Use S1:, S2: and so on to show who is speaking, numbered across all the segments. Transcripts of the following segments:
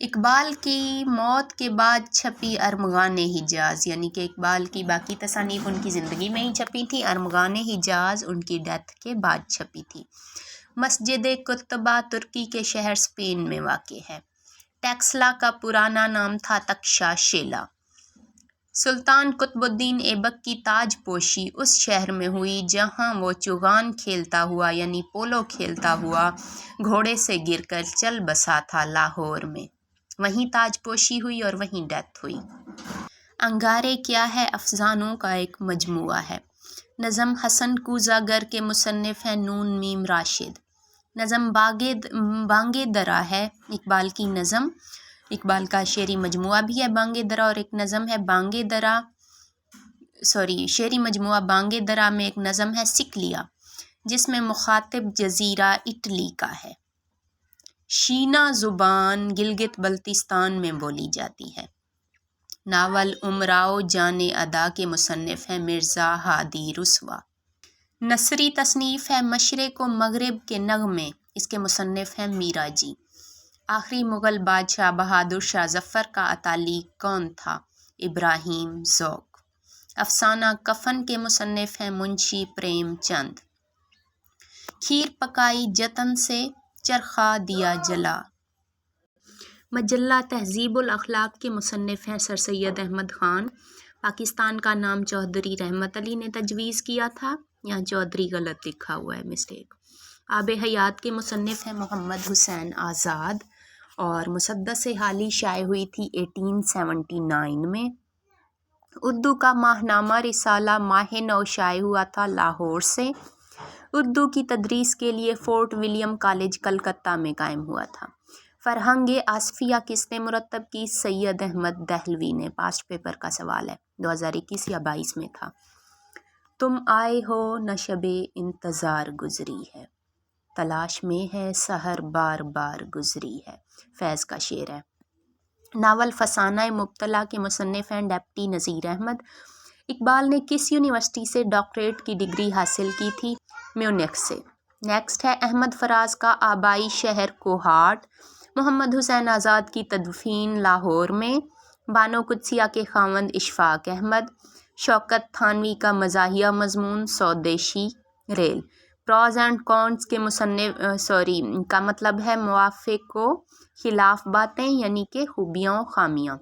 S1: اقبال کی موت کے بعد چھپی ارمغان حجاز، یعنی کہ اقبال کی باقی تصانیف ان کی زندگی میں ہی چھپی تھی، ارمغان حجاز ان کی ڈیتھ کے بعد چھپی تھی۔ مسجد قطبہ ترکی کے شہر اسپین میں واقع ہے۔ ٹیکسلا کا پرانا نام تھا تکشا شیلا۔ سلطان قطب الدین ایبک کی تاج پوشی اس شہر میں ہوئی جہاں وہ چوغان کھیلتا ہوا یعنی پولو کھیلتا ہوا گھوڑے سے گر کر چل بسا تھا، لاہور میں۔ وہیں تاج پوشی ہوئی اور وہیں ڈیتھ ہوئی۔ انگارے کیا ہے افسانوں کا ایک مجموعہ ہے۔ نظم حسن کوزہ گر کے مصنف ہیں نون میم راشد۔ نظم بانگے درا ہے اقبال کی نظم، اقبال کا شعری مجموعہ بھی ہے بانگے درا، اور ایک نظم ہے شعری مجموعہ بانگے درا میں ایک نظم ہے سکلیا، جس میں مخاطب جزیرہ اٹلی کا ہے۔ شینا زبان گلگت بلتستان میں بولی جاتی ہے۔ ناول امراؤ جان ادا کے مصنف ہیں مرزا ہادی رسوا۔ نثری تصنیف ہے مشرق و مغرب کے نغمے، اس کے مصنف ہیں میرا جی۔ آخری مغل بادشاہ بہادر شاہ ظفر کا اتالیق کون تھا؟ ابراہیم ذوق۔ افسانہ کفن کے مصنف ہیں منشی پریم چند۔ کھیر پکائی جتن سے چرخا دیا جلا۔ مجلہ تہذیب الاخلاق کے مصنف ہیں سر سید احمد خان۔ پاکستان کا نام چودھری رحمت علی نے تجویز کیا تھا، یہاں چودھری غلط لکھا ہوا ہے، مسٹیک۔ آب حیات کے مصنف ہیں محمد حسین آزاد، اور مسدس حالی شائع ہوئی تھی 1879 میں۔ اردو کا ماہنامہ رسالہ ماہ نو شائع ہوا تھا لاہور سے۔ اردو کی تدریس کے لیے فورٹ ولیم کالج کلکتہ میں قائم ہوا تھا۔ فرہنگ آصفیہ کس نے مرتب کی؟ سید احمد دہلوی نے۔ پاسٹ پیپر کا سوال ہے، 2021 یا 22 میں تھا۔ تم آئے ہو نہ شب انتظار گزری ہے، تلاش میں ہے سحر بار بار گزری ہے، فیض کا شعر ہے۔ ناول فسانہ مبتلا کے مصنف ہیں ڈپٹی نذیر احمد۔ اقبال نے کس یونیورسٹی سے ڈاکٹریٹ کی ڈگری حاصل کی تھی؟ میونخ سے۔ نیکسٹ ہے احمد فراز کا آبائی شہر کوہاٹ۔ محمد حسین آزاد کی تدفین لاہور میں۔ بانو قدسیہ کے خاوند اشفاق احمد۔ شوکت تھانوی کا مزاحیہ مضمون سودیشی ریل۔ پروز اینڈ کونس کے مصنف کا مطلب ہے موافق و خلاف باتیں، یعنی کہ خوبیاں و خامیاں۔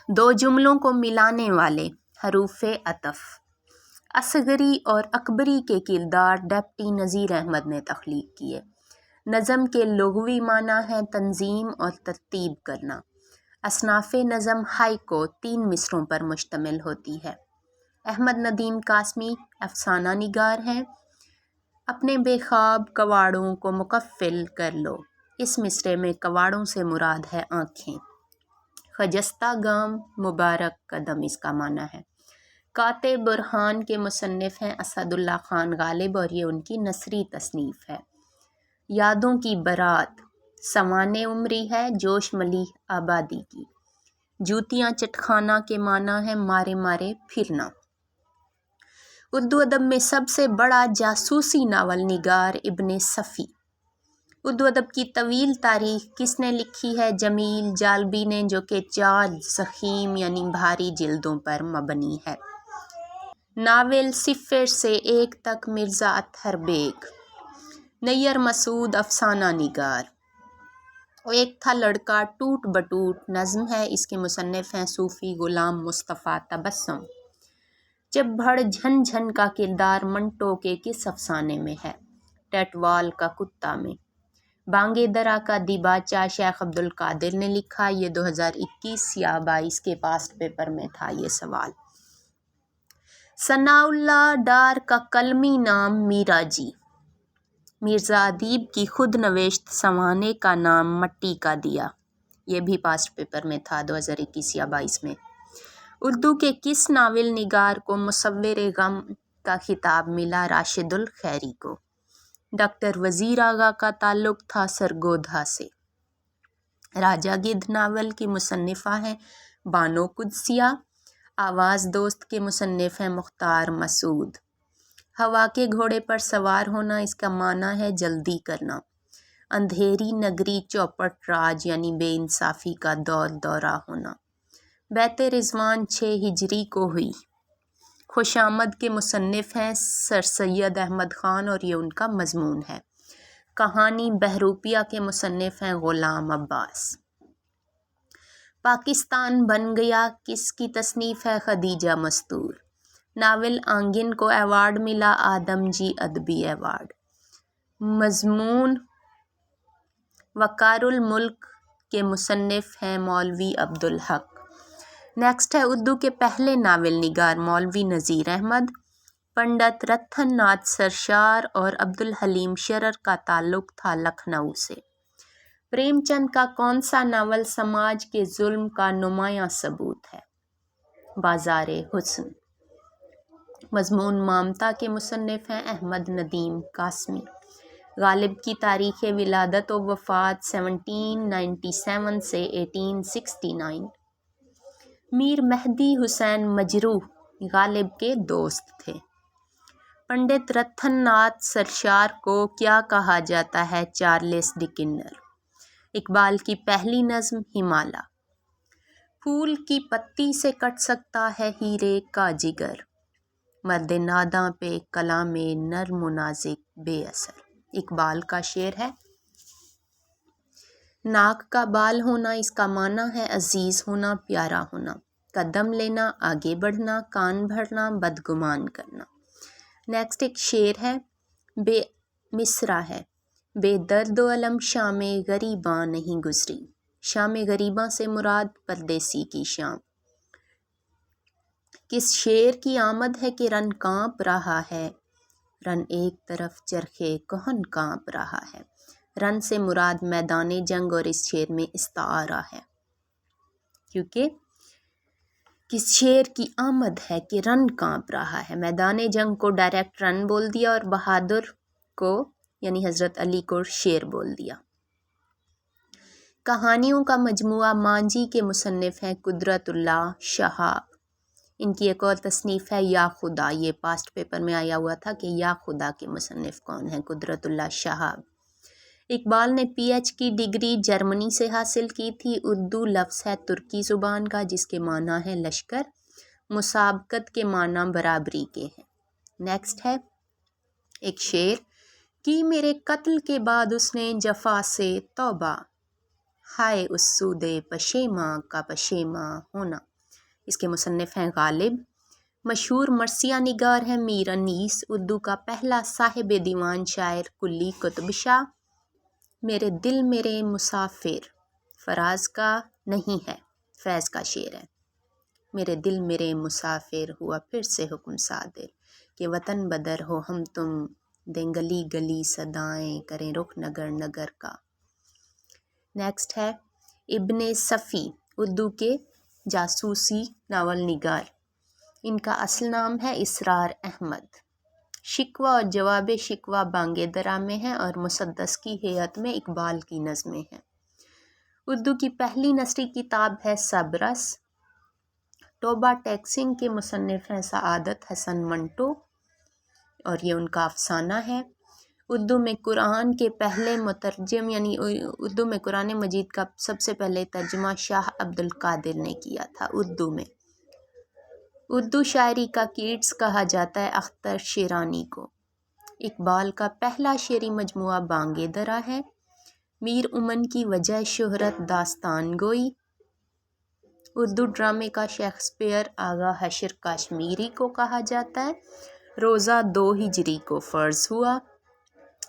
S1: دو جملوں کو ملانے والے حروف عطف۔ اصغری اور اکبری کے کردار ڈپٹی نذیر احمد نے تخلیق کیے۔ نظم کے لغوی معنی ہے تنظیم اور ترتیب کرنا۔ اصناف نظم ہائیکو 3 مصروں پر مشتمل ہوتی ہے۔ احمد ندیم قاسمی افسانہ نگار ہیں۔ اپنے بے خواب کواڑوں کو مکفل کر لو، اس مصرے میں کواڑوں سے مراد ہے آنکھیں۔ خجستہ گام مبارک قدم اس کا معنی ہے۔ قاطع برہان کے مصنف ہیں اسد اللہ خان غالب، اور یہ ان کی نثری تصنیف ہے۔ یادوں کی برات سوانح عمری ہے جوش ملیح آبادی کی۔ جوتیاں چٹخانہ کے معنی ہے مارے مارے پھرنا۔ اردو ادب میں سب سے بڑا جاسوسی ناول نگار ابن صفی۔ اردو ادب کی طویل تاریخ کس نے لکھی ہے؟ جمیل جالبی نے، جو کہ 4 ضخیم یعنی بھاری جلدوں پر مبنی ہے۔ ناول 0 سے 1 تک مرزا اطہر بیگ۔ نیر مسعود افسانہ نگار۔ ایک تھا لڑکا ٹوٹ بٹوٹ نظم ہے، اس کے مصنف ہیں صوفی غلام مصطفیٰ تبسم۔ جب بھڑ جھن جھن کا کردار منٹو کے کس افسانے میں ہے؟ ٹیٹوال کا کتا میں۔ بانگے درا کا دیباچہ شیخ عبدالقادر نے لکھا، یہ 2021 یا 22 کے پاسٹ پیپر میں تھا یہ سوال۔ ثناء اللہ ڈار کا قلمی نام میرا جی۔ مرزا ادیب کی خود نوشت سوانح کا نام مٹی کا دیا، یہ بھی پاسٹ پیپر میں تھا 2021 یا 22 میں۔ اردو کے کس ناول نگار کو مصور غم کا خطاب ملا؟ راشد الخیری کو۔ ڈاکٹر وزیر آغا کا تعلق تھا سرگودھا سے۔ راجہ گدھ ناول کی مصنفہ ہیں بانو قدسیہ۔ آواز دوست کے مصنف ہیں مختار مسعود۔ ہوا کے گھوڑے پر سوار ہونا، اس کا معنی ہے جلدی کرنا۔ اندھیری نگری چوپٹ راج یعنی بے انصافی کا دور دورہ ہونا۔ بیت رضوان 6 ہجری کو ہوئی۔ خوش آمد کے مصنف ہیں سر سید احمد خان اور یہ ان کا مضمون ہے۔ کہانی بہروپیہ کے مصنف ہیں غلام عباس۔ پاکستان بن گیا کس کی تصنیف ہے خدیجہ مستور۔ ناول آنگن کو ایوارڈ ملا آدم جی ادبی ایوارڈ۔ مضمون وقار الملک کے مصنف ہیں مولوی عبدالحق۔ نیکسٹ ہے اردو کے پہلے ناول نگار مولوی نذیر احمد۔ پنڈت رتن ناتھ سرشار اور عبدالحلیم شرر کا تعلق تھا لکھنؤ سے۔ پریم چند کا کون سا ناول سماج کے ظلم کا نمایاں ثبوت ہے؟ بازار حسن۔ مضمون مامتا کے مصنف ہیں احمد ندیم قاسمی۔ غالب کی تاریخ ولادت و وفات 1797 سے 1869۔ میر مہدی حسین مجروح غالب کے دوست تھے۔ پنڈت رتن ناتھ سرشار کو کیا کہا جاتا ہے؟ چارلس ڈکنر۔ اقبال کی پہلی نظم ہمالہ۔ پھول کی پتی سے کٹ سکتا ہے ہیرے کا جگر، مرد ناداں پہ کلام نرم و نازک بے اثر۔ اقبال کا شعر ہے۔ ناک کا بال ہونا اس کا معنی ہے عزیز ہونا، پیارا ہونا، قدم لینا، آگے بڑھنا، کان بھرنا، بدگمان کرنا۔ نیکسٹ ایک شعر ہے، بے مصرع ہے۔ بے درد و علم شام غریباں نہیں گزری۔ شام غریباں سے مراد پردیسی کی شام۔ کس شعر کی آمد ہے کہ رن کانپ رہا ہے؟ رن ایک طرف چرخے کہن کانپ رہا ہے۔ رن سے مراد میدان جنگ اور اس شعر میں استعارہ ہے، کیونکہ کس شعر کی آمد ہے کہ رن کانپ رہا ہے۔ میدان جنگ کو ڈائریکٹ رن بول دیا اور بہادر کو یعنی حضرت علی کو شعر بول دیا۔ کہانیوں کا مجموعہ مانجھی کے مصنف ہیں قدرت اللہ شہاب۔ ان کی ایک اور تصنیف ہے یا خدا، یہ پاسٹ پیپر میں آیا ہوا تھا کہ یا خدا کے مصنف کون ہیں، قدرت اللہ شہاب۔ اقبال نے پی ایچ کی ڈگری جرمنی سے حاصل کی تھی۔ اردو لفظ ہے ترکی زبان کا جس کے معنی ہے لشکر، مسابقت کے معنی برابری کے ہیں۔ نیکسٹ ہے ایک شعر، کی میرے قتل کے بعد اس نے جفا سے توبہ، ہائے اس سود پشیماں کا پشیماں ہونا۔ اس کے مصنف ہیں غالب۔ مشہور مرثیہ نگار ہے میر انیس۔ اردو کا پہلا صاحب دیوان شاعر قلی قطب شاہ۔ میرے دل میرے مسافر، فراز کا نہیں ہے، فیض کا شعر ہے۔ میرے دل میرے مسافر، ہوا پھر سے حکم صادر کہ وطن بدر ہو ہم تم، دیں گلی گلی صدائیں، کریں رخ نگر نگر کا۔ نیکسٹ ہے ابن صفی، اردو کے جاسوسی ناول نگار۔ ان کا اصل نام ہے اسرار احمد۔ شکوہ اور جواب شکوہ بانگ درا میں ہیں اور مسدس کی ہیئت میں اقبال کی نظمیں ہیں۔ اردو کی پہلی نثری کتاب ہے سبرس۔ توبہ ٹیکسنگ کے مصنف ہیں سعادت حسن منٹو اور یہ ان کا افسانہ ہے۔ اردو میں قرآن کے پہلے مترجم یعنی اردو میں قرآن مجید کا سب سے پہلے ترجمہ شاہ عبد القادر نے کیا تھا اردو میں۔ اردو شاعری کا کیٹس کہا جاتا ہے اختر شیرانی کو۔ اقبال کا پہلا شعری مجموعہ بانگ درا ہے۔ میر امن کی وجہ شہرت داستان گوئی۔ اردو ڈرامے کا شیکسپیئر آغا حشر کاشمیری کو کہا جاتا ہے۔ روزہ 2 ہجری کو فرض ہوا۔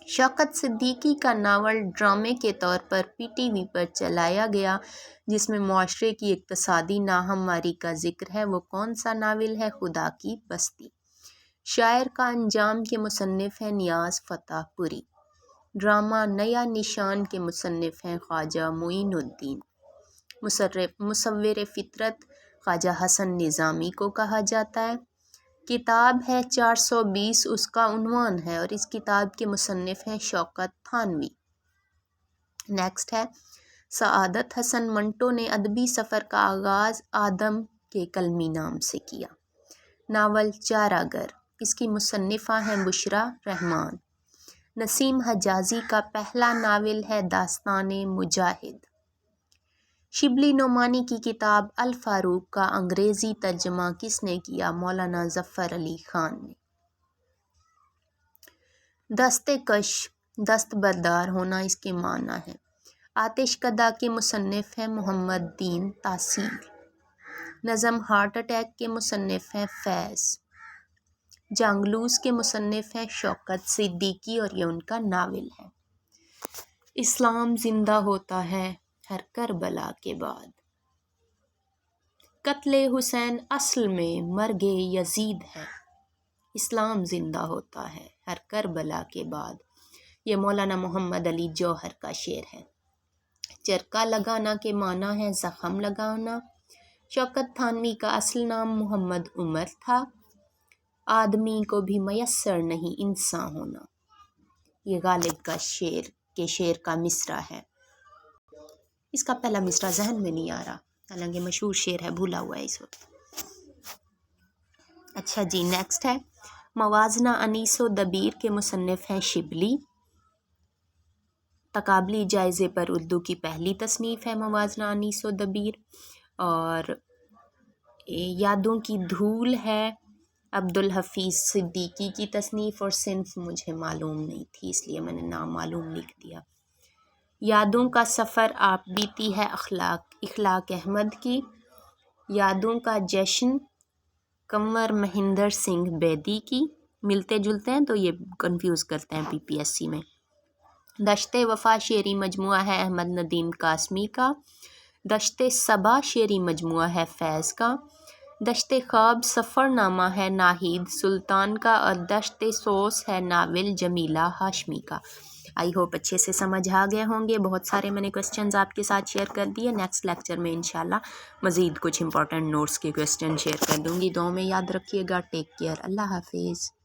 S1: شوکت صدیقی کا ناول ڈرامے کے طور پر پی ٹی وی پر چلایا گیا جس میں معاشرے کی اقتصادی ناہمواری کا ذکر ہے، وہ کون سا ناول ہے؟ خدا کی بستی۔ شاعر کا انجام کے مصنف ہیں نیاز فتح پوری۔ ڈرامہ نیا نشان کے مصنف ہیں خواجہ معین الدین۔ مصور فطرت خواجہ حسن نظامی کو کہا جاتا ہے۔ کتاب ہے 420، اس کا عنوان ہے اور اس کتاب کے مصنف ہیں شوکت تھانوی۔ نیکسٹ ہے سعادت حسن منٹو نے ادبی سفر کا آغاز آدم کے قلمی نام سے کیا۔ ناول چارہ گر، اس کی مصنفہ ہیں بشریٰ رحمان۔ نسیم حجازی کا پہلا ناول ہے داستان مجاہد۔ شبلی نعمانی کی کتاب الفاروق کا انگریزی ترجمہ کس نے کیا؟ مولانا ظفر علی خان نے۔ دست کش، دست بردار ہونا اس کے معنی ہے۔ آتش کدہ کے مصنف ہیں محمد دین تاثیر۔ نظم ہارٹ اٹیک کے مصنف ہیں فیض۔ جانگلوس کے مصنف ہیں شوکت صدیقی اور یہ ان کا ناول ہے۔ اسلام زندہ ہوتا ہے ہر کربلا کے بعد۔ قتل حسین اصل میں مرگ یزید ہے، اسلام زندہ ہوتا ہے ہر کربلا کے بعد۔ یہ مولانا محمد علی جوہر کا شعر ہے۔ چرکا لگانا کے معنی ہے زخم لگانا۔ شوکت تھانوی کا اصل نام محمد عمر تھا۔ آدمی کو بھی میسر نہیں انسان ہونا، یہ غالب کا شعر کا مصرع ہے۔ اس کا پہلا مصرع ذہن میں نہیں آ رہا، حالانکہ مشہور شعر ہے، بھولا ہوا ہے اس وقت۔ اچھا جی، نیکسٹ ہے موازنہ انیس و دبیر کے مصنف ہیں شبلی۔ تقابلی جائزے پر اردو کی پہلی تصنیف ہے موازنہ انیس و دبیر۔ اور یادوں کی دھول ہے عبدالحفیظ صدیقی کی تصنیف، اور صنف مجھے معلوم نہیں تھی اس لیے میں نے نام معلوم لکھ دیا۔ یادوں کا سفر آپ بیتی ہے اخلاق احمد کی۔ یادوں کا جشن کنور مہندر سنگھ بیدی کی۔ ملتے جلتے ہیں تو یہ کنفیوز کرتے ہیں PPSC میں۔ دشت وفا شعری مجموعہ ہے احمد ندیم قاسمی کا۔ دشت صبا شعری مجموعہ ہے فیض کا۔ دشت خواب سفر نامہ ہے ناہید سلطان کا، اور دشت سوس ہے ناول جمیلہ ہاشمی کا۔ آئی ہوپ اچھے سے سمجھ آ گئے ہوں گے۔ بہت سارے میں نے کوسچنز آپ کے ساتھ شیئر کر دیے۔ نیکسٹ لیکچر میں انشاءاللہ مزید کچھ امپورٹنٹ نوٹس کے کوسچن شیئر کر دوں گی۔ دعاؤں میں یاد رکھیے گا۔ ٹیک کیئر، اللہ حافظ۔